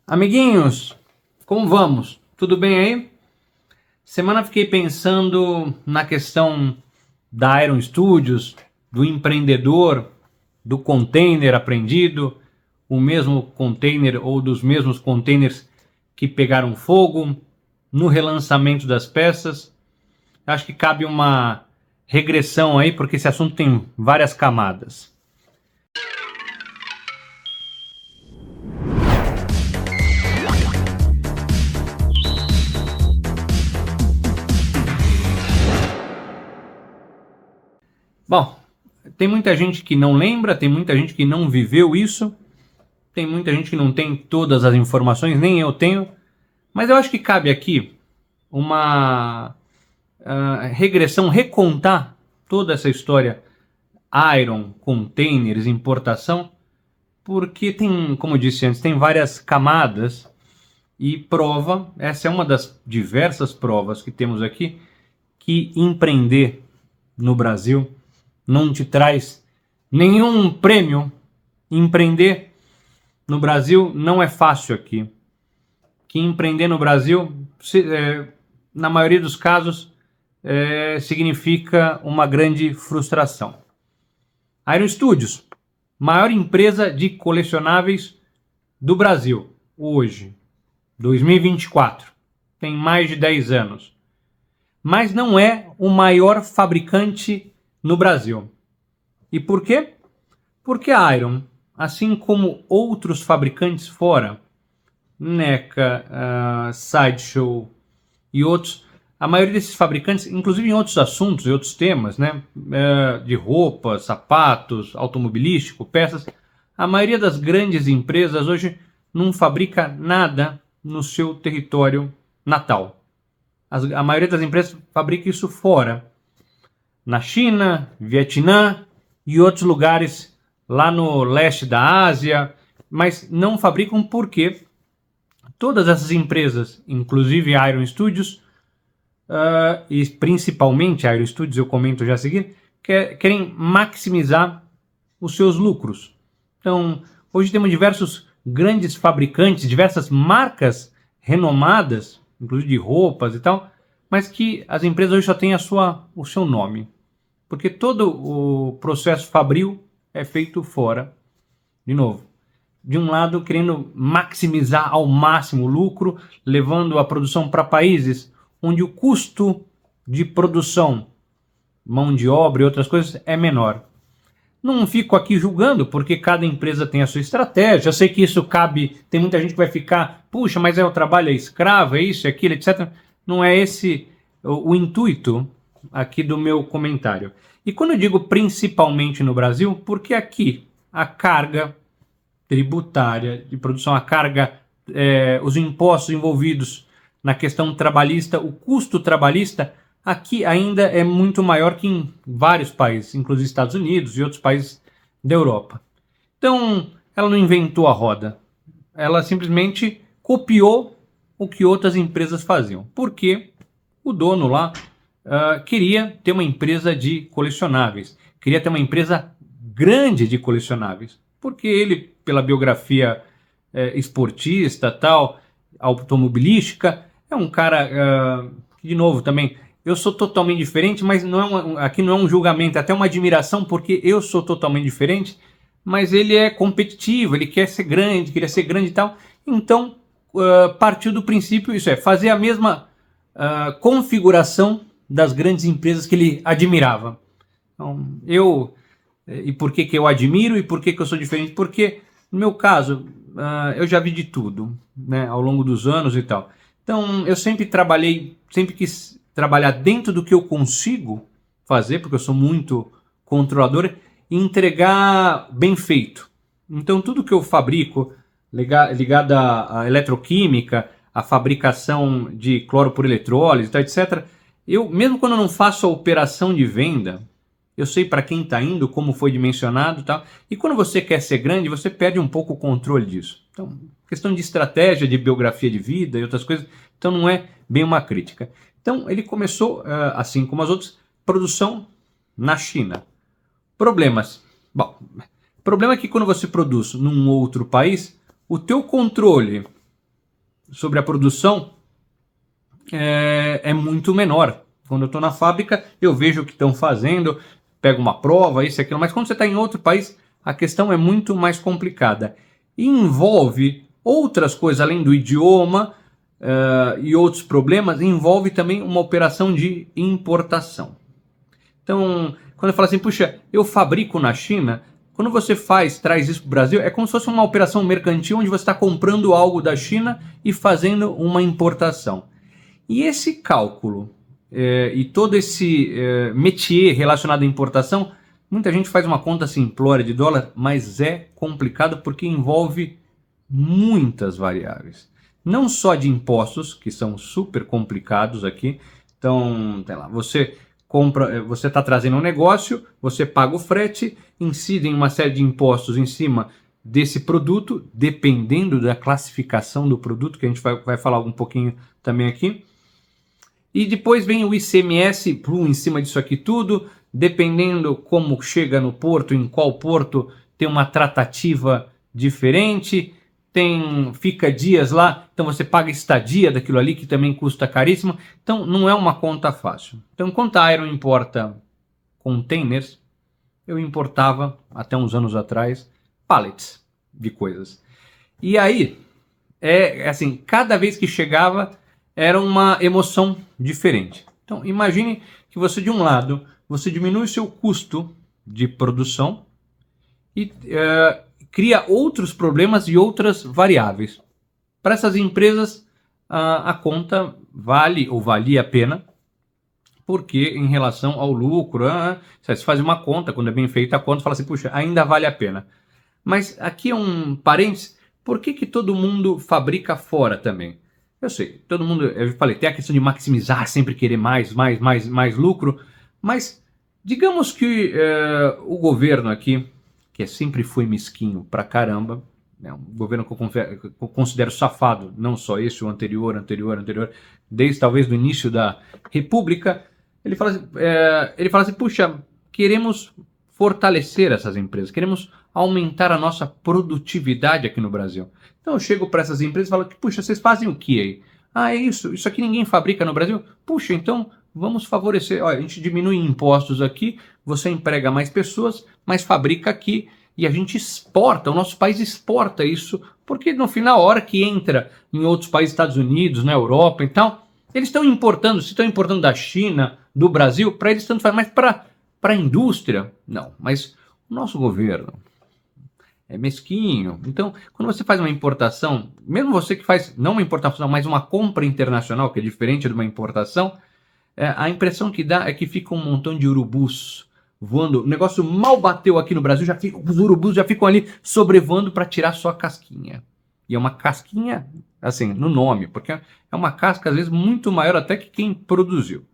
Amiguinhos, como vamos? Tudo bem aí? Semana fiquei pensando na questão da Iron Studios, do empreendedor, do container apreendido, o mesmo container ou dos mesmos containers que pegaram fogo, no relançamento das peças. Acho que cabe uma regressão aí, porque esse assunto tem várias camadas. Bom, tem muita gente que não lembra, tem muita gente que não viveu isso, tem muita gente que não tem todas as informações, nem eu tenho, mas eu acho que cabe aqui uma regressão, recontar toda essa história Iron, containers, importação, porque tem, como eu disse antes, tem várias camadas e prova, essa é uma das diversas provas que temos aqui, que empreender no Brasil não te traz nenhum prêmio. Empreender no Brasil não é fácil aqui. Que empreender no Brasil, na maioria dos casos, significa uma grande frustração. Iron Studios, maior empresa de colecionáveis do Brasil, hoje, 2024. Tem mais de 10 anos. Mas não é o maior fabricante no Brasil. E por quê? Porque a Iron, assim como outros fabricantes fora, NECA, Sideshow e outros, a maioria desses fabricantes, inclusive em outros assuntos e outros temas, né, de roupas, sapatos, automobilístico, peças, a maioria das grandes empresas hoje não fabrica nada no seu território natal. A maioria das empresas fabrica isso fora. Na China, Vietnã e outros lugares lá no leste da Ásia, mas não fabricam porque todas essas empresas, inclusive a Iron Studios, e principalmente a Iron Studios, eu comento já a seguir, querem maximizar os seus lucros. Então, hoje temos diversos grandes fabricantes, diversas marcas renomadas, inclusive de roupas e tal, mas que as empresas hoje só têm o seu nome. Porque todo o processo fabril é feito fora. De novo, de um lado querendo maximizar ao máximo o lucro, levando a produção para países onde o custo de produção, mão de obra e outras coisas é menor. Não fico aqui julgando, porque cada empresa tem a sua estratégia. Eu sei que isso cabe, tem muita gente que vai ficar, puxa, mas o trabalho é escravo, é isso, é aquilo, etc. Não é esse o intuito aqui do meu comentário. E quando eu digo principalmente no Brasil, porque aqui a carga tributária de produção, a carga, os impostos envolvidos na questão trabalhista, o custo trabalhista, aqui ainda é muito maior que em vários países, inclusive Estados Unidos e outros países da Europa. Então, ela não inventou a roda. Ela simplesmente copiou o que outras empresas faziam. Porque o dono lá queria ter uma empresa de colecionáveis, queria ter uma empresa grande de colecionáveis, porque ele, pela biografia esportista, tal, automobilística, é um cara que, de novo, também, eu sou totalmente diferente, mas aqui não é um julgamento, é até uma admiração, porque eu sou totalmente diferente, mas ele é competitivo, ele quer ser grande, queria ser grande e tal, então partiu do princípio, isso é, fazer a mesma configuração das grandes empresas que ele admirava. Então, e por que eu admiro e por que eu sou diferente? Porque, no meu caso, eu já vi de tudo, né, ao longo dos anos e tal. Então, eu sempre quis trabalhar dentro do que eu consigo fazer, porque eu sou muito controlador, e entregar bem feito. Então, tudo que eu fabrico, ligado à eletroquímica, à fabricação de cloro por eletrólise, etc., eu, mesmo quando eu não faço a operação de venda, eu sei para quem está indo, como foi dimensionado e tal. E quando você quer ser grande, você perde um pouco o controle disso. Então, questão de estratégia, de biografia de vida e outras coisas, então não é bem uma crítica. Então, ele começou, assim como as outras, produção na China. Problemas. Bom, problema é que quando você produz num outro país, o teu controle sobre a produção é muito menor. Quando eu estou na fábrica, eu vejo o que estão fazendo, pego uma prova, isso e aquilo. Mas quando você está em outro país, a questão é muito mais complicada. E envolve outras coisas, além do idioma e outros problemas, envolve também uma operação de importação. Então, quando eu falo assim, puxa, eu fabrico na China, quando você traz isso para o Brasil, é como se fosse uma operação mercantil onde você está comprando algo da China e fazendo uma importação. E esse cálculo e todo esse métier relacionado à importação, muita gente faz uma conta simplória de dólar, mas é complicado porque envolve muitas variáveis. Não só de impostos, que são super complicados aqui. Então, sei lá, você está trazendo um negócio, você paga o frete, incidem uma série de impostos em cima desse produto, dependendo da classificação do produto, que a gente vai falar um pouquinho também aqui. E depois vem o ICMS em cima disso aqui tudo, dependendo como chega no porto, em qual porto tem uma tratativa diferente, fica dias lá, então você paga estadia daquilo ali, que também custa caríssimo. Então não é uma conta fácil. Então, enquanto a Iron importa containers, eu importava, até uns anos atrás, pallets de coisas. E aí, assim, cada vez que chegava, era uma emoção diferente. Então, imagine que você, de um lado, você diminui o seu custo de produção e cria outros problemas e outras variáveis. Para essas empresas, a conta vale ou valia a pena, porque em relação ao lucro, você faz uma conta, quando é bem feita a conta, fala assim, puxa, ainda vale a pena. Mas aqui é um parênteses, por que todo mundo fabrica fora também? Eu sei, todo mundo, eu falei, tem a questão de maximizar, sempre querer mais lucro, mas digamos que o governo aqui, que sempre foi mesquinho pra caramba, né, um governo que eu considero safado, não só esse, o anterior, desde talvez do início da República, ele fala assim, puxa, queremos fortalecer essas empresas, queremos aumentar a nossa produtividade aqui no Brasil. Então eu chego para essas empresas e falo, puxa, vocês fazem o que aí? Ah, é isso aqui ninguém fabrica no Brasil? Puxa, então vamos favorecer, olha, a gente diminui impostos aqui, você emprega mais pessoas, mas fabrica aqui e a gente exporta, o nosso país exporta isso, porque no final, a hora que entra em outros países, Estados Unidos, na Europa e tal, eles estão importando, se estão importando da China, do Brasil, para eles tanto faz, mas para a indústria, não. Mas o nosso governo é mesquinho. Então, quando você faz uma importação, mesmo você que faz, não uma importação, mas uma compra internacional, que é diferente de uma importação, a impressão que dá é que fica um montão de urubus voando. O negócio mal bateu aqui no Brasil, os urubus já ficam ali sobrevoando para tirar só a casquinha. E é uma casquinha, assim, no nome, porque é uma casca, às vezes, muito maior até que quem produziu.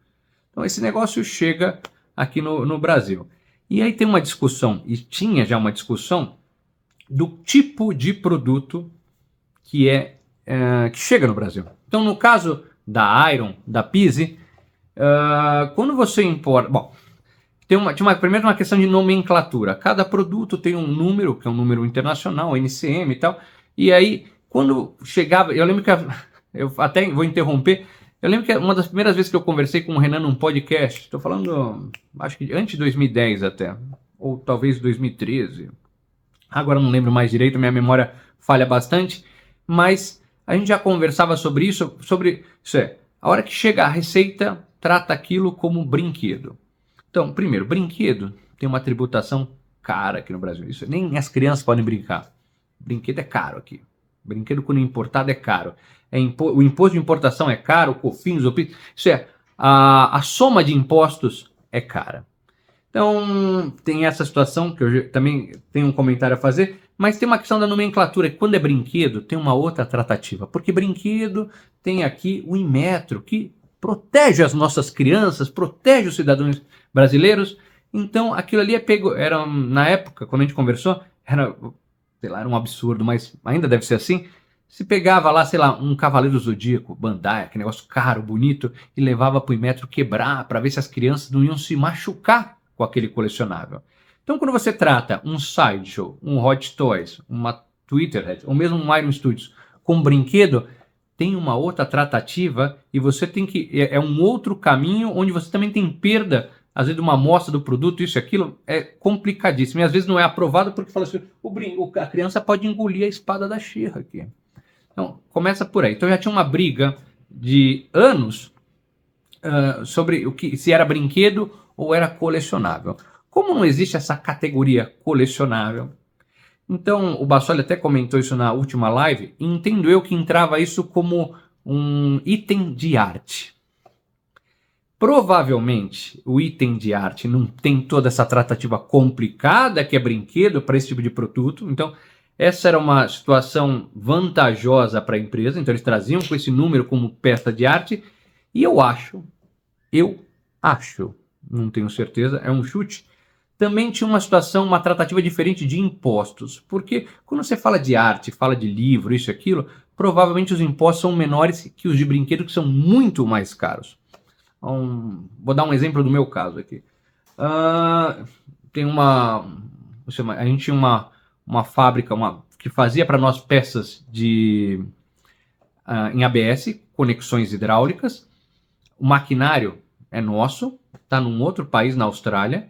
Então, esse negócio chega aqui no Brasil. E aí tem uma discussão, e tinha já uma discussão, do tipo de produto que chega no Brasil. Então, no caso da Iron, da Pise, quando você importa... Bom, tinha primeiro uma questão de nomenclatura. Cada produto tem um número, que é um número internacional, NCM e tal. E aí, quando chegava... Eu lembro que... Eu até vou interromper. Eu lembro que uma das primeiras vezes que eu conversei com o Renan num podcast, estou falando, acho que antes de 2010 até, ou talvez 2013. Agora não lembro mais direito, minha memória falha bastante, mas a gente já conversava sobre isso, a hora que chega a receita, trata aquilo como brinquedo. Então, primeiro, brinquedo tem uma tributação cara aqui no Brasil, isso nem as crianças podem brincar. Brinquedo é caro aqui, brinquedo quando importado é caro, o imposto de importação é caro, o COFINS, a soma de impostos é cara. Então, tem essa situação, que eu também tenho um comentário a fazer, mas tem uma questão da nomenclatura, que quando é brinquedo, tem uma outra tratativa, porque brinquedo tem aqui o Inmetro, que protege as nossas crianças, protege os cidadãos brasileiros, então aquilo ali na época, quando a gente conversou, era um absurdo, mas ainda deve ser assim, se pegava lá, um Cavaleiro Zodíaco, Bandai, aquele negócio caro, bonito, e levava para o Inmetro quebrar, para ver se as crianças não iam se machucar com aquele colecionável. Então, quando você trata um Sideshow, um Hot Toys, uma Twitterhead, ou mesmo um Iron Studios com brinquedo, tem uma outra tratativa e você tem que... É um outro caminho onde você também tem perda, às vezes, de uma amostra do produto, isso e aquilo, é complicadíssimo. E às vezes não é aprovado porque fala assim, a criança pode engolir a espada da She-Ra aqui. Então, começa por aí. Então já tinha uma briga de anos sobre se era brinquedo ou era colecionável. Como não existe essa categoria colecionável, então o Bassoli até comentou isso na última live, entendo eu que entrava isso como um item de arte. Provavelmente o item de arte não tem toda essa tratativa complicada que é brinquedo para esse tipo de produto, então essa era uma situação vantajosa para a empresa, então eles traziam com esse número como peça de arte, e eu acho, não tenho certeza, é um chute, também tinha uma situação, uma tratativa diferente de impostos, porque quando você fala de arte, fala de livro, isso e aquilo, provavelmente os impostos são menores que os de brinquedo, que são muito mais caros. Vou dar um exemplo do meu caso aqui. Tem a gente tinha uma fábrica que fazia para nós peças em ABS, conexões hidráulicas. O maquinário é nosso, está num outro país, na Austrália.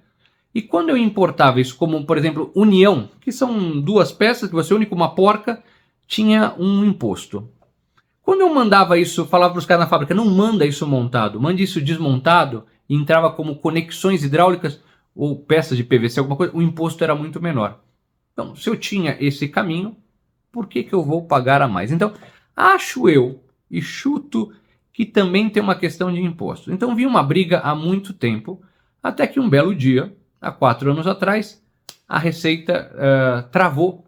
E quando eu importava isso como, por exemplo, união, que são duas peças que você une com uma porca, tinha um imposto. Quando eu mandava isso, falava para os caras na fábrica, não manda isso montado, mande isso desmontado, e entrava como conexões hidráulicas ou peças de PVC, alguma coisa, o imposto era muito menor. Então, se eu tinha esse caminho, por que eu vou pagar a mais? Então, acho eu e chuto que também tem uma questão de imposto. Então, vi uma briga há muito tempo, até que um belo dia, há 4 anos atrás, a Receita travou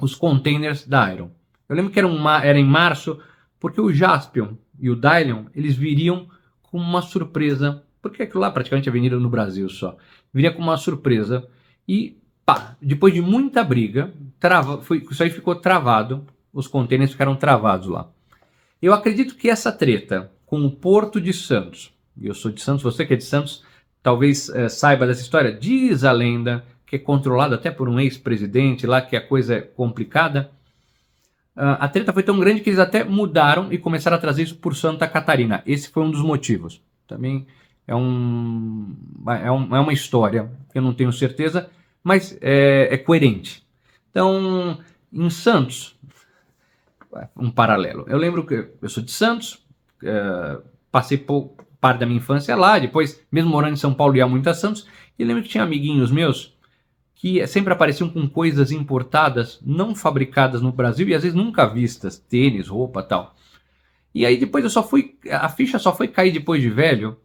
os containers da Iron. Eu lembro que era em março, porque o Jaspion e o Dylion, eles viriam com uma surpresa, porque aquilo lá praticamente é vendido no Brasil só, viria com uma surpresa e pá, depois de muita briga, isso aí ficou travado, os containers ficaram travados lá. Eu acredito que essa treta com o Porto de Santos, e eu sou de Santos, você que é de Santos, talvez saiba dessa história, diz a lenda, que é controlado até por um ex-presidente lá, que a coisa é complicada. A treta foi tão grande que eles até mudaram e começaram a trazer isso por Santa Catarina. Esse foi um dos motivos. Também é uma história, eu não tenho certeza, mas é coerente. Então, em Santos, um paralelo. Eu lembro que eu sou de Santos, passei parte da minha infância lá, depois, mesmo morando em São Paulo, ia muito a Santos, e lembro que tinha amiguinhos meus que sempre apareciam com coisas importadas, não fabricadas no Brasil e às vezes nunca vistas, tênis, roupa, tal. E aí depois a ficha só foi cair depois de velho,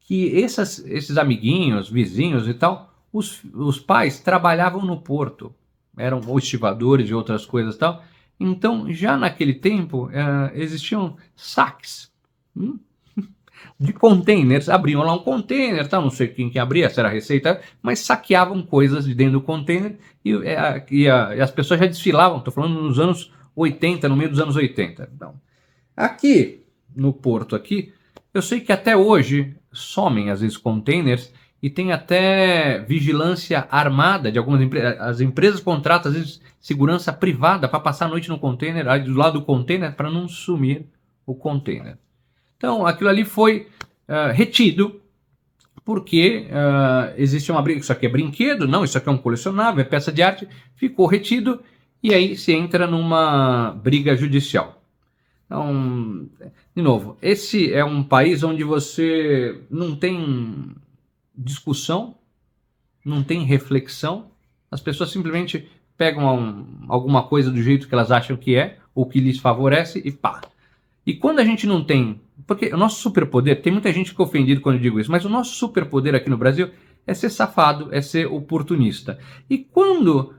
que esses amiguinhos, vizinhos e tal, os pais trabalhavam no porto, eram ou estivadores de outras coisas e tal. Então, já naquele tempo, existiam saques de containers, abriam lá um container, tá? Não sei quem que abria, se era a Receita, mas saqueavam coisas de dentro do container e as pessoas já desfilavam, estou falando nos anos 80, no meio dos anos 80. Então, aqui, no porto aqui, eu sei que até hoje somem, às vezes, containers e tem até vigilância armada de algumas empresas. As empresas contratam, às vezes, segurança privada para passar a noite no container, do lado do container, para não sumir o container. Então, aquilo ali foi retido, porque existe uma briga, isso aqui é brinquedo, não, isso aqui é um colecionável, é peça de arte, ficou retido, e aí se entra numa briga judicial. Então, de novo, esse é um país onde você não tem discussão, não tem reflexão, as pessoas simplesmente pegam alguma coisa do jeito que elas acham que é, ou que lhes favorece, e pá. E quando a gente não tem... Porque o nosso superpoder, tem muita gente que fica ofendido quando eu digo isso, mas o nosso superpoder aqui no Brasil é ser safado, é ser oportunista. E quando...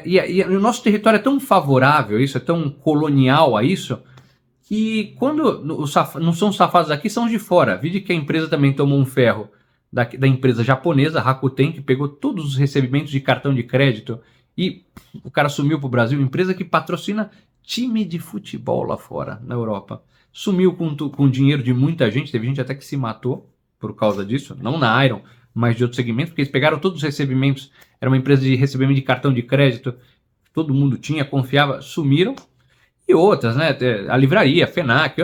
e o nosso território é tão favorável a isso, é tão colonial a isso, que quando não são safados aqui, são os de fora. Vide que a empresa também tomou um ferro da empresa japonesa, Rakuten, que pegou todos os recebimentos de cartão de crédito e o cara sumiu para o Brasil, empresa que patrocina time de futebol lá fora, na Europa. Sumiu com dinheiro de muita gente, teve gente até que se matou por causa disso, não na Iron, mas de outros segmentos, porque eles pegaram todos os recebimentos, era uma empresa de recebimento de cartão de crédito, todo mundo tinha, confiava, sumiram. e outras, né? A livraria, a FENAC,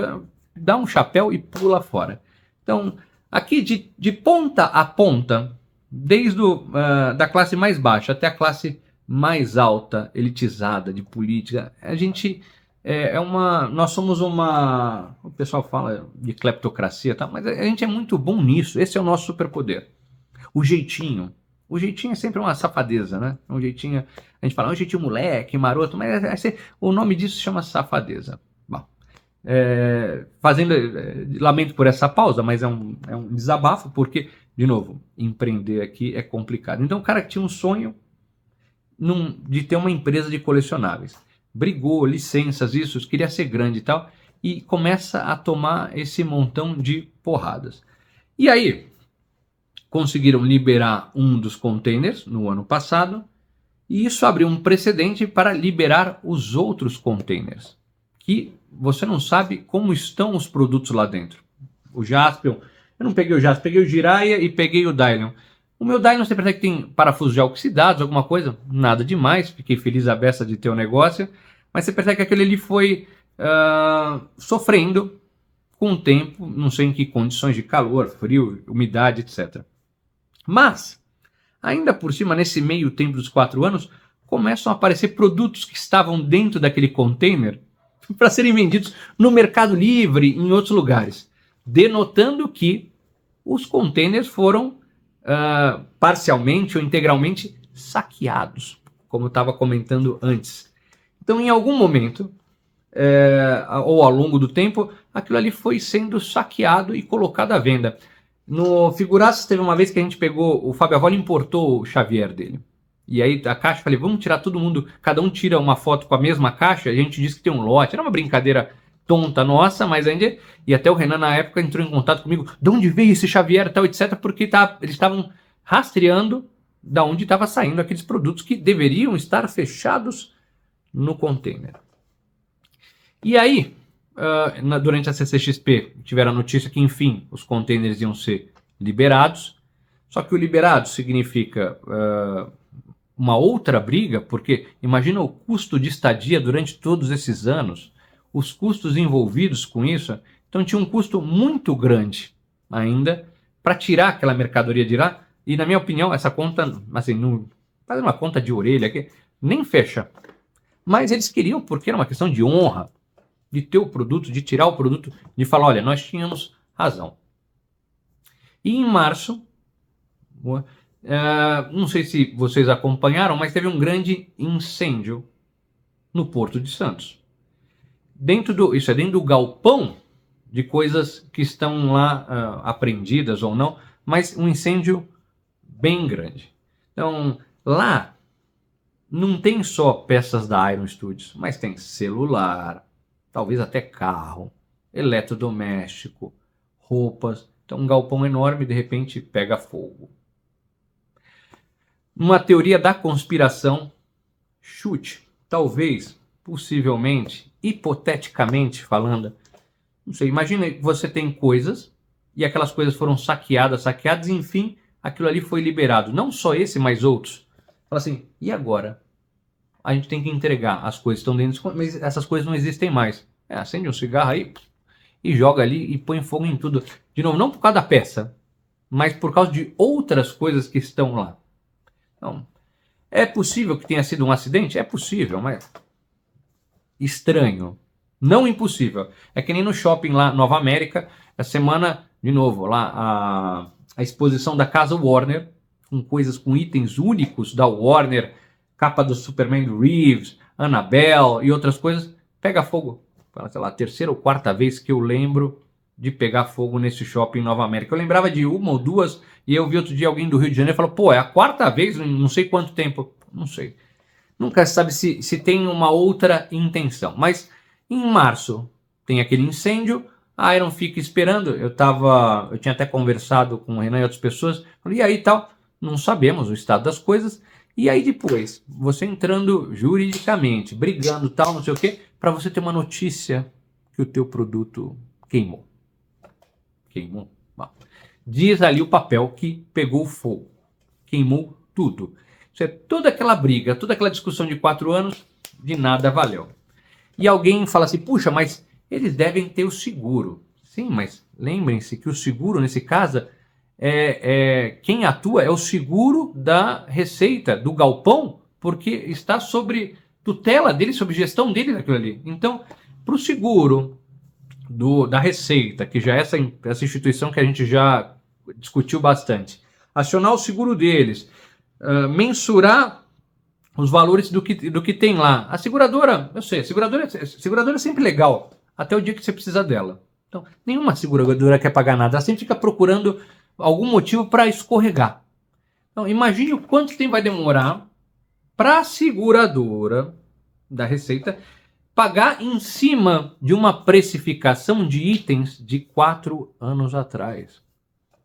dá um chapéu e pula fora. Então, aqui de ponta a ponta, desde da classe mais baixa até a classe mais alta, elitizada de política, a gente nós somos o pessoal fala de cleptocracia, tá? Mas a gente é muito bom nisso, esse é o nosso superpoder. O jeitinho é sempre uma safadeza, né? Um jeitinho, a gente fala, um jeitinho moleque, maroto, mas o nome disso se chama safadeza. Bom, lamento por essa pausa, mas é um desabafo, porque, de novo, empreender aqui é complicado. Então o cara tinha um sonho de ter uma empresa de colecionáveis. Brigou, licenças, isso, queria ser grande e tal, e começa a tomar esse montão de porradas. E aí, conseguiram liberar um dos containers no ano passado, e isso abriu um precedente para liberar os outros containers, que você não sabe como estão os produtos lá dentro. O Jaspion, eu não peguei o Jaspion, peguei o Jiraiya e peguei o Dylion. O meu Dylion, você percebe que tem parafusos já oxidados, alguma coisa, nada demais, fiquei feliz a beça de ter o negócio, mas você percebe que aquele ali foi sofrendo com o tempo, não sei em que condições de calor, frio, umidade, etc. Mas, ainda por cima, nesse meio tempo dos 4 anos, começam a aparecer produtos que estavam dentro daquele container para serem vendidos no Mercado Livre, em outros lugares, denotando que os containers foram parcialmente ou integralmente saqueados, como eu estava comentando antes. Então, em algum momento, ou ao longo do tempo, aquilo ali foi sendo saqueado e colocado à venda. No Figuraças teve uma vez que a gente pegou, o Fábio Avoli importou o Xavier dele. E aí a caixa, falei, vamos tirar todo mundo, cada um tira uma foto com a mesma caixa, a gente disse que tem um lote. Era uma brincadeira tonta nossa, mas ainda... E até o Renan na época entrou em contato comigo, de onde veio esse Xavier e tal, etc. Porque eles estavam rastreando da onde estava saindo aqueles produtos que deveriam estar fechados no container. E aí, durante a CCXP, tiveram a notícia que, enfim, os containers iam ser liberados. Só que o liberado significa uma outra briga, porque imagina o custo de estadia durante todos esses anos, os custos envolvidos com isso. Então tinha um custo muito grande ainda para tirar aquela mercadoria de lá. E, na minha opinião, essa conta, assim, fazendo uma conta de orelha aqui, nem fecha. Mas eles queriam, porque era uma questão de honra, de ter o produto, de tirar o produto, de falar, olha, nós tínhamos razão. E em março, não sei se vocês acompanharam, mas teve um grande incêndio no Porto de Santos. Isso é dentro do galpão de coisas que estão lá apreendidas ou não, mas um incêndio bem grande. Então, lá não tem só peças da Iron Studios, mas tem celular, talvez até carro, eletrodoméstico, roupas. Então, um galpão enorme, de repente, pega fogo. Uma teoria da conspiração, chute, talvez, possivelmente, hipoteticamente falando, não sei, imagina que você tem coisas e aquelas coisas foram saqueadas, e enfim, aquilo ali foi liberado. Não só esse, mas outros. Fala assim, e agora? A gente tem que entregar, as coisas estão dentro, mas essas coisas não existem mais. Acende um cigarro aí e joga ali e põe fogo em tudo. De novo, não por causa da peça, mas por causa de outras coisas que estão lá. Então, é possível que tenha sido um acidente? É possível, mas estranho. Não impossível. É que nem no shopping lá, Nova América, essa semana, de novo, lá a exposição da casa Warner, com coisas, com itens únicos da Warner, capa do Superman do Reeves, Annabelle e outras coisas, pega fogo. Sei lá, a terceira ou quarta vez que eu lembro de pegar fogo nesse shopping em Nova América. Eu lembrava de uma ou duas, e eu vi outro dia alguém do Rio de Janeiro e falou, pô, é a quarta vez, não sei quanto tempo. Não sei. Nunca se sabe se tem uma outra intenção. Mas em março tem aquele incêndio, a Iron fica esperando. Eu tinha até conversado com o Renan e outras pessoas, falei, e aí tal, não sabemos o estado das coisas. E aí depois, você entrando juridicamente, brigando tal, não sei o quê, para você ter uma notícia que o teu produto queimou. Queimou? Bom, diz ali o papel que pegou fogo. Queimou tudo. Isso é toda aquela briga, toda aquela discussão de 4 anos, de nada valeu. E alguém fala assim, puxa, mas eles devem ter o seguro. Sim, mas lembrem-se que o seguro, nesse caso, quem atua é o seguro da receita, do galpão, porque está sobre tutela dele, sob gestão dele daquilo ali. Então, para o seguro da receita, que já é essa instituição que a gente já discutiu bastante, acionar o seguro deles, mensurar os valores do que tem lá. A seguradora, eu sei, a seguradora é sempre legal, até o dia que você precisa dela. Então, nenhuma seguradora quer pagar nada, ela sempre fica procurando algum motivo para escorregar. Então, imagine o quanto tempo vai demorar para a seguradora da Receita pagar em cima de uma precificação de itens de 4 anos atrás.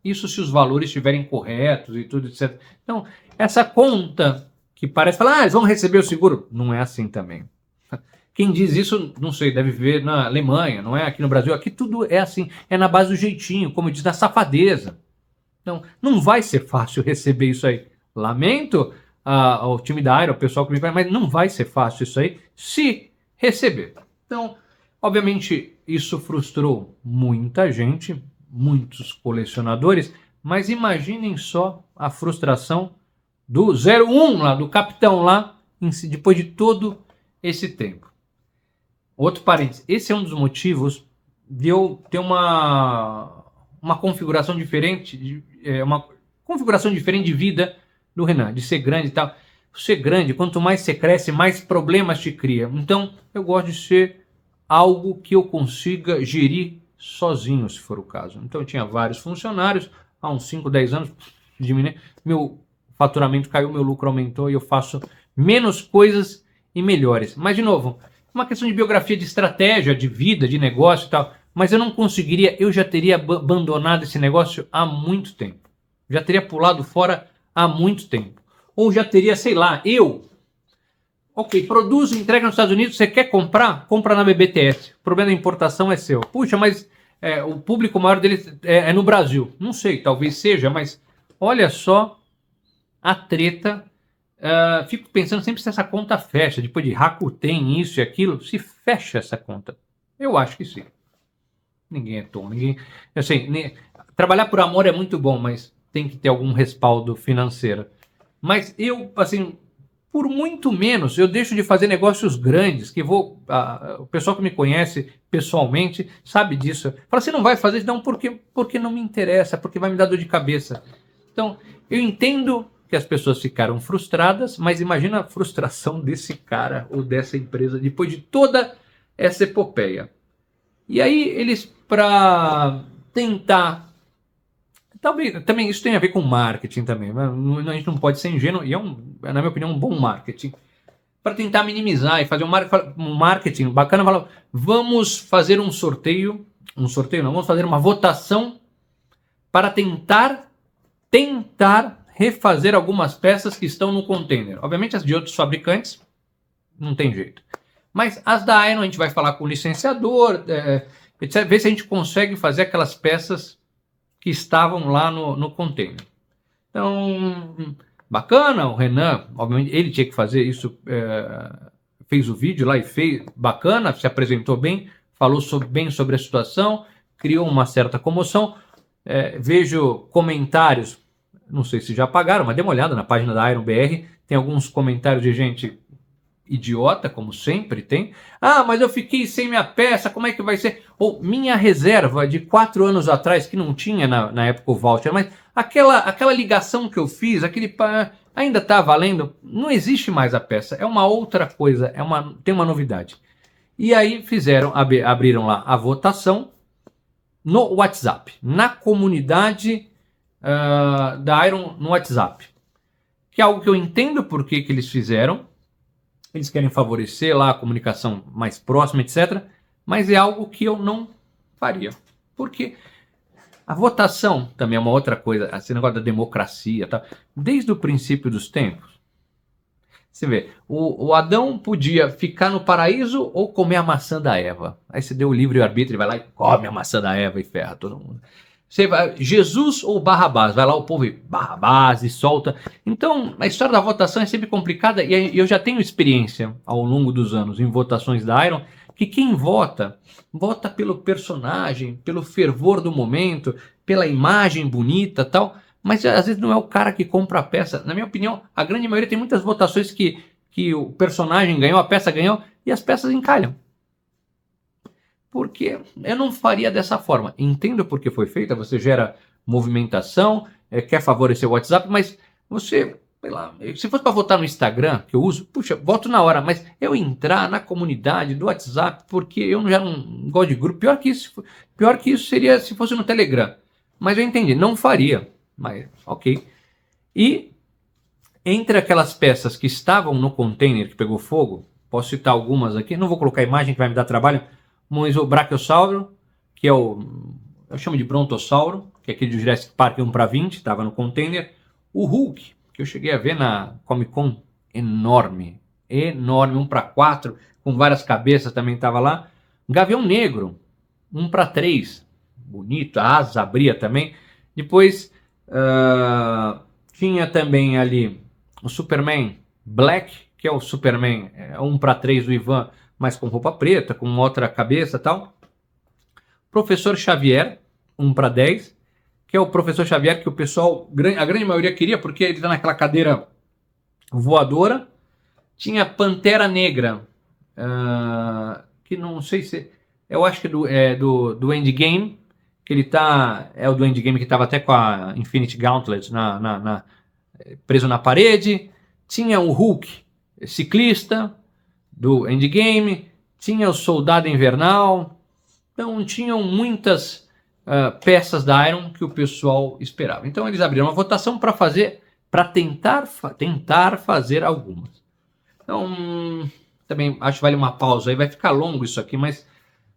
Isso se os valores estiverem corretos e tudo, etc. Então, essa conta que parece falar, eles vão receber o seguro. Não é assim também. Quem diz isso, não sei, deve viver na Alemanha, não é aqui no Brasil. Aqui tudo é assim, é na base do jeitinho, como diz, da safadeza. Então, não vai ser fácil receber isso aí. Lamento ao time da Iron, o pessoal que me fala, mas não vai ser fácil isso aí se receber. Então, obviamente, isso frustrou muita gente, muitos colecionadores, mas imaginem só a frustração do 01 lá, do capitão lá, depois de todo esse tempo. Outro parênteses, esse é um dos motivos de eu ter uma configuração diferente, uma configuração diferente de vida do Renan, de ser grande e tal. Ser grande, quanto mais você cresce, mais problemas te cria. Então, eu gosto de ser algo que eu consiga gerir sozinho, se for o caso. Então, eu tinha vários funcionários, há uns 5, 10 anos, diminui, meu faturamento caiu, meu lucro aumentou e eu faço menos coisas e melhores. Mas, de novo, uma questão de biografia, de estratégia, de vida, de negócio e tal. Mas eu não conseguiria, eu já teria abandonado esse negócio há muito tempo. Já teria pulado fora há muito tempo. Ou já teria, sei lá, ok, produz, entrega nos Estados Unidos, você quer comprar? Compra na BBTS. O problema da importação é seu. Puxa, mas o público maior deles é no Brasil. Não sei, talvez seja, mas olha só a treta. Fico pensando sempre se essa conta fecha. Depois de Rakuten, isso e aquilo, se fecha essa conta. Eu acho que sim. Ninguém é tonto. Trabalhar por amor é muito bom, mas tem que ter algum respaldo financeiro. Mas eu, assim, por muito menos, eu deixo de fazer negócios grandes, que o pessoal que me conhece pessoalmente sabe disso. Fala, você não vai fazer isso? Não, porque não me interessa, porque vai me dar dor de cabeça. Então, eu entendo que as pessoas ficaram frustradas, mas imagina a frustração desse cara ou dessa empresa depois de toda essa epopeia. E aí eles, para tentar... Talvez, também isso tem a ver com marketing também. A gente não pode ser ingênuo, e na minha opinião, um bom marketing. Para tentar minimizar e fazer um marketing bacana, falar, vamos fazer um sorteio não, vamos fazer uma votação para tentar refazer algumas peças que estão no container. Obviamente as de outros fabricantes, não tem jeito. Mas as da Iron a gente vai falar com o licenciador, etc, ver se a gente consegue fazer aquelas peças que estavam lá no container. Então, bacana, o Renan, obviamente, ele tinha que fazer isso, fez o vídeo lá e fez, bacana, se apresentou bem, falou bem sobre a situação, criou uma certa comoção. Vejo comentários, não sei se já apagaram, mas dê uma olhada na página da Iron BR, tem alguns comentários de gente idiota, como sempre tem. Mas eu fiquei sem minha peça, como é que vai ser? Ou minha reserva de 4 anos atrás, que não tinha na época o voucher, mas aquela ligação que eu fiz, ainda está valendo? Não existe mais a peça, é uma outra coisa, tem uma novidade. E aí abriram lá a votação no WhatsApp, na comunidade da Iron no WhatsApp. Que é algo que eu entendo por que eles fizeram. Eles querem favorecer lá a comunicação mais próxima, etc. Mas é algo que eu não faria. Porque a votação também é uma outra coisa. Esse negócio da democracia. Tá? Desde o princípio dos tempos. Você vê, o Adão podia ficar no paraíso ou comer a maçã da Eva. Aí você deu o livre-arbítrio, vai lá e come a maçã da Eva e ferra todo mundo. Você vai, Jesus ou Barrabás? Vai lá o povo e Barrabás e solta. Então, a história da votação é sempre complicada e eu já tenho experiência ao longo dos anos em votações da Iron que quem vota, vota pelo personagem, pelo fervor do momento, pela imagem bonita tal, mas às vezes não é o cara que compra a peça. Na minha opinião, a grande maioria tem muitas votações que o personagem ganhou, a peça ganhou, e as peças encalham. Porque eu não faria dessa forma. Entendo por que foi feita, você gera movimentação, quer favorecer o WhatsApp, mas você, sei lá, se fosse para votar no Instagram, que eu uso, puxa, voto na hora, mas eu entrar na comunidade do WhatsApp, porque eu já não gosto de grupo, pior que isso seria se fosse no Telegram. Mas eu entendi, não faria, mas ok. E entre aquelas peças que estavam no container que pegou fogo, posso citar algumas aqui, não vou colocar imagem que vai me dar trabalho, mas o Brachiosauro, que é eu chamo de Brontossauro, que é aquele do Jurassic Park 1/20, estava no container. O Hulk, que eu cheguei a ver na Comic Con, enorme, 1/4, com várias cabeças, também estava lá. Gavião Negro, 1/3, bonito, a asa abria também. Depois tinha também ali o Superman Black, que é o Superman 1/3 do Ivan, mas com roupa preta, com outra cabeça e tal. Professor Xavier, 1/10, que é o Professor Xavier que o pessoal, a grande maioria queria, porque ele está naquela cadeira voadora. Tinha Pantera Negra, que não sei se... Eu acho que do Endgame, que ele tá... É o do Endgame que estava até com a Infinity Gauntlet preso na parede. Tinha o Hulk, ciclista, do Endgame, tinha o Soldado Invernal, então tinham muitas peças da Iron que o pessoal esperava. Então eles abriram uma votação para tentar fazer algumas. Então também acho que vale uma pausa, aí vai ficar longo isso aqui, mas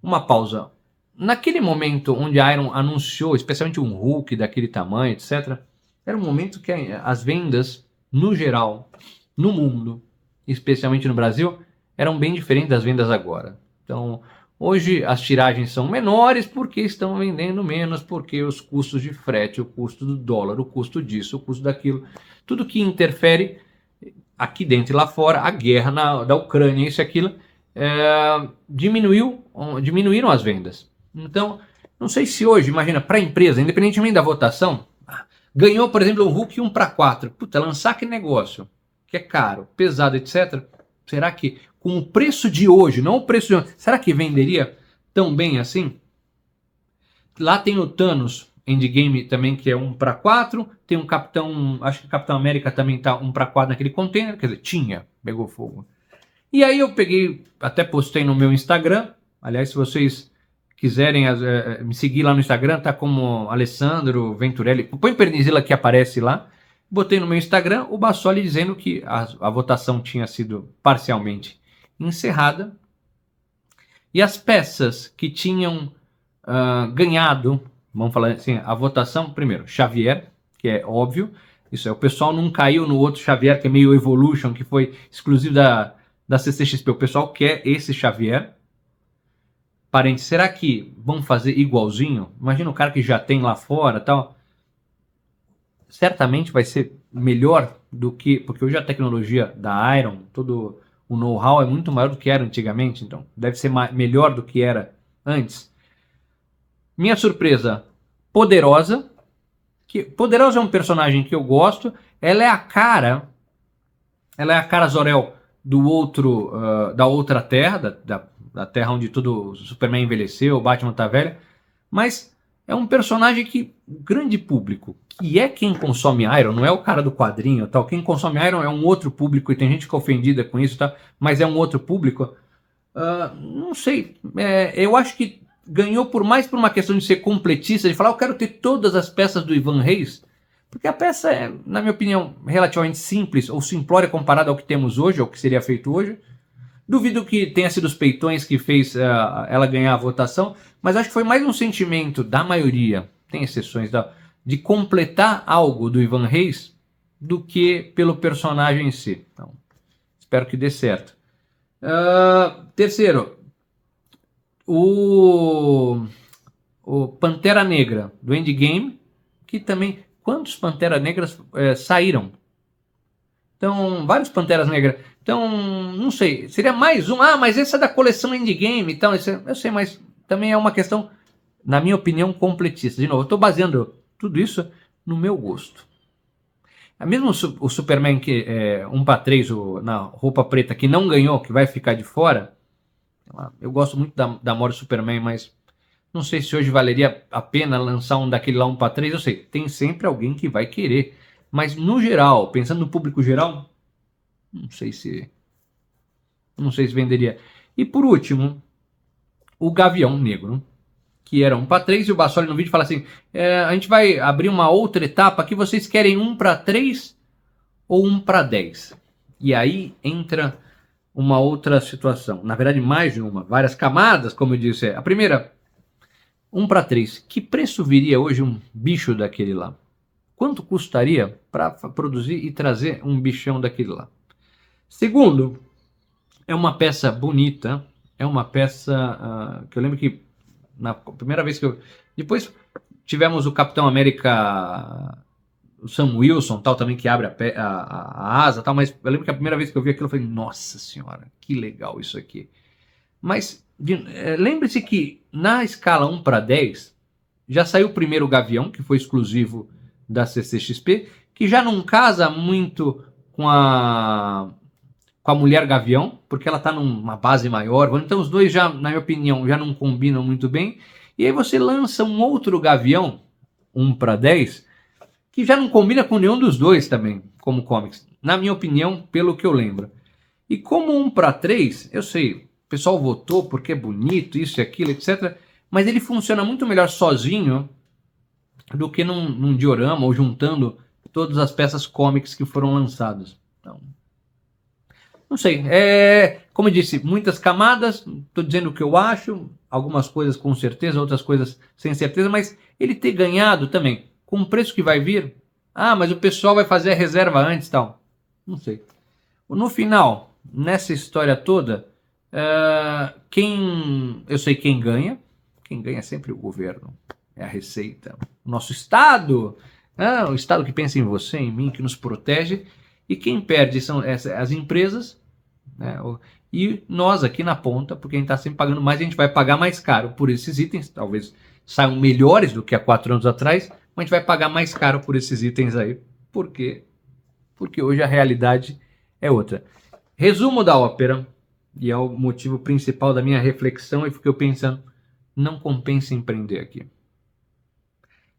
uma pausa. Naquele momento onde a Iron anunciou, especialmente um Hulk daquele tamanho, etc., era um momento que as vendas, no geral, no mundo, especialmente no Brasil, eram bem diferentes das vendas agora. Então, hoje as tiragens são menores porque estão vendendo menos, porque os custos de frete, o custo do dólar, o custo disso, o custo daquilo, tudo que interfere aqui dentro e lá fora, a guerra da Ucrânia, isso e aquilo, diminuíram as vendas. Então, não sei se hoje, imagina, para a empresa, independentemente da votação, ganhou, por exemplo, um Hulk 1/4. Puta, lançar que negócio, que é caro, pesado, etc., será que com o preço de hoje, não o preço de ontem, será que venderia tão bem assim? Lá tem o Thanos Endgame também, que é 1/4. Tem um Capitão, acho que o Capitão América também tá 1/4 naquele container, quer dizer, pegou fogo. E aí eu peguei, até postei no meu Instagram, aliás, se vocês quiserem me seguir lá no Instagram, tá como Alessandro Venturelli, põe Pernizila que aparece lá. Botei no meu Instagram o Bassoli dizendo que a votação tinha sido parcialmente encerrada e as peças que tinham ganhado, vamos falar assim, a votação, primeiro, Xavier, que é óbvio, isso é, o pessoal não caiu no outro Xavier, que é meio Evolution, que foi exclusivo da CCXP, o pessoal quer esse Xavier. Parênteses, será que vão fazer igualzinho? Imagina o cara que já tem lá fora tal. Certamente vai ser melhor do que... Porque hoje a tecnologia da Iron, todo o know-how é muito maior do que era antigamente. Então deve ser melhor do que era antes. Minha surpresa, Poderosa. Poderosa é um personagem que eu gosto. Ela é a cara Zor-El do outro, da outra Terra, da Terra onde todo o Superman envelheceu, o Batman tá velho, mas é um personagem que o grande público, que é quem consome Iron, não é o cara do quadrinho, tal, quem consome Iron é um outro público, e tem gente que é ofendida com isso, tá? Mas é um outro público. Não sei, eu acho que ganhou mais por uma questão de ser completista, de falar, eu quero ter todas as peças do Ivan Reis, porque a peça é, na minha opinião, relativamente simples, ou simplória comparada ao que temos hoje, ao que seria feito hoje. Duvido que tenha sido os peitões que fez ela ganhar a votação, mas acho que foi mais um sentimento da maioria, tem exceções, de completar algo do Ivan Reis do que pelo personagem em si. Então, espero que dê certo. Terceiro, o Pantera Negra do Endgame, que também... Quantos Pantera Negras saíram? Então, vários Panteras Negras. Então, não sei, seria mais um. Ah, mas esse é da coleção Endgame e tal. Eu sei, mas também é uma questão, na minha opinião, completista. De novo, eu estou baseando tudo isso no meu gosto. Mesmo o Superman que é 1/3 na roupa preta que não ganhou, que vai ficar de fora, eu gosto muito da More Superman, mas não sei se hoje valeria a pena lançar um daquele lá 1/3. Eu sei, tem sempre alguém que vai querer, mas no geral, pensando no público geral, não sei se venderia. E por último, o Gavião Negro, que era 1/3, e o Bassoli no vídeo fala assim, a gente vai abrir uma outra etapa que vocês querem 1/3 ou 1/10. E aí entra uma outra situação, na verdade mais de uma, várias camadas, como eu disse. A primeira, 1/3, que preço viria hoje um bicho daquele lá? Quanto custaria para produzir e trazer um bichão daquele lá? Segundo, é uma peça bonita, é uma peça que eu lembro que na primeira vez que eu... Depois tivemos o Capitão América, o Sam Wilson, tal, também, que abre a asa, tal, mas eu lembro que a primeira vez que eu vi aquilo eu falei, nossa senhora, que legal isso aqui. Mas lembre-se que na escala 1/10 já saiu o primeiro Gavião, que foi exclusivo da CCXP, que já não casa muito com a Mulher Gavião, porque ela está numa base maior. Então os dois já, na minha opinião, já não combinam muito bem. E aí você lança um outro Gavião, 1/10, que já não combina com nenhum dos dois também, como comics. Na minha opinião, pelo que eu lembro. E como 1/3, eu sei, o pessoal votou porque é bonito, isso e aquilo, etc. Mas ele funciona muito melhor sozinho do que num diorama ou juntando todas as peças comics que foram lançadas. Então, não sei, como eu disse, muitas camadas, estou dizendo o que eu acho, algumas coisas com certeza, outras coisas sem certeza, mas ele ter ganhado também, com o preço que vai vir, mas o pessoal vai fazer a reserva antes, tal, não sei. No final, nessa história toda, eu sei quem ganha é sempre o governo, é a Receita, o nosso Estado, o Estado que pensa em você, em mim, que nos protege. E quem perde são as empresas, né? E nós aqui na ponta, porque a gente está sempre pagando mais, a gente vai pagar mais caro por esses itens, talvez saiam melhores do que há 4 anos atrás, mas a gente vai pagar mais caro por esses itens aí, porque hoje a realidade é outra. Resumo da ópera, e é o motivo principal da minha reflexão, e fiquei pensando, não compensa empreender aqui.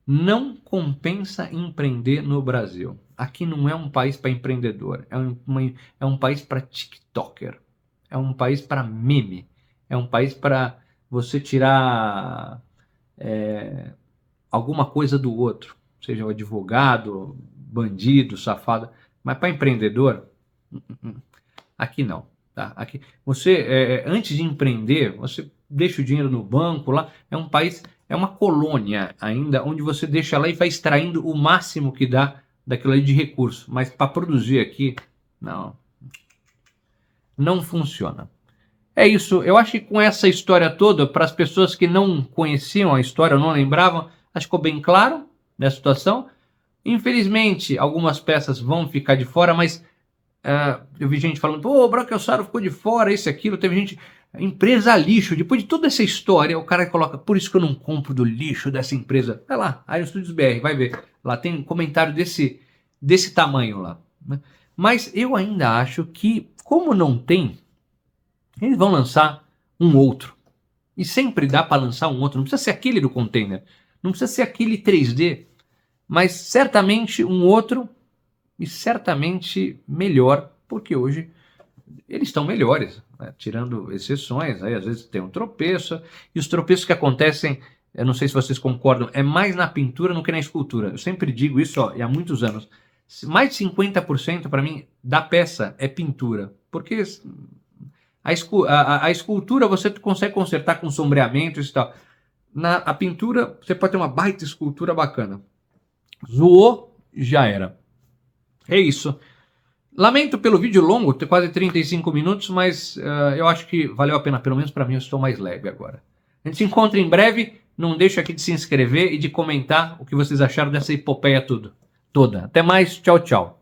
Não compensa empreender no Brasil. Aqui não é um país para empreendedor, é um país para tiktoker, é um país para meme, é um país para você tirar alguma coisa do outro, seja o advogado, bandido, safado, mas para empreendedor, aqui não. Tá? Aqui, você, antes de empreender, você deixa o dinheiro no banco lá, é um país... É uma colônia ainda, onde você deixa lá e vai extraindo o máximo que dá daquilo ali de recurso. Mas para produzir aqui, não funciona. É isso, eu acho que com essa história toda, para as pessoas que não conheciam a história, não lembravam, acho que ficou bem claro nessa situação. Infelizmente, algumas peças vão ficar de fora, mas eu vi gente falando, pô, o Branquiossauro ficou de fora, isso e aquilo, teve gente... Empresa lixo, depois de toda essa história, o cara coloca, por isso que eu não compro do lixo dessa empresa. Vai lá, Iron Studios BR, vai ver. Lá tem um comentário desse tamanho lá. Mas eu ainda acho que, como não tem, eles vão lançar um outro. E sempre dá para lançar um outro. Não precisa ser aquele do container, não precisa ser aquele 3D, mas certamente um outro e certamente melhor, porque hoje eles estão melhores, né? Tirando exceções, aí às vezes tem um tropeço, e os tropeços que acontecem, eu não sei se vocês concordam, é mais na pintura do que na escultura. Eu sempre digo isso há muitos anos. Mais de 50% para mim da peça é pintura, porque a escultura você consegue consertar com sombreamento e tal. A pintura você pode ter uma baita escultura bacana. Zoou, já era. É isso. Lamento pelo vídeo longo, tem quase 35 minutos, mas eu acho que valeu a pena, pelo menos para mim, eu estou mais leve agora. A gente se encontra em breve, não deixa aqui de se inscrever e de comentar o que vocês acharam dessa epopeia toda. Até mais, tchau, tchau.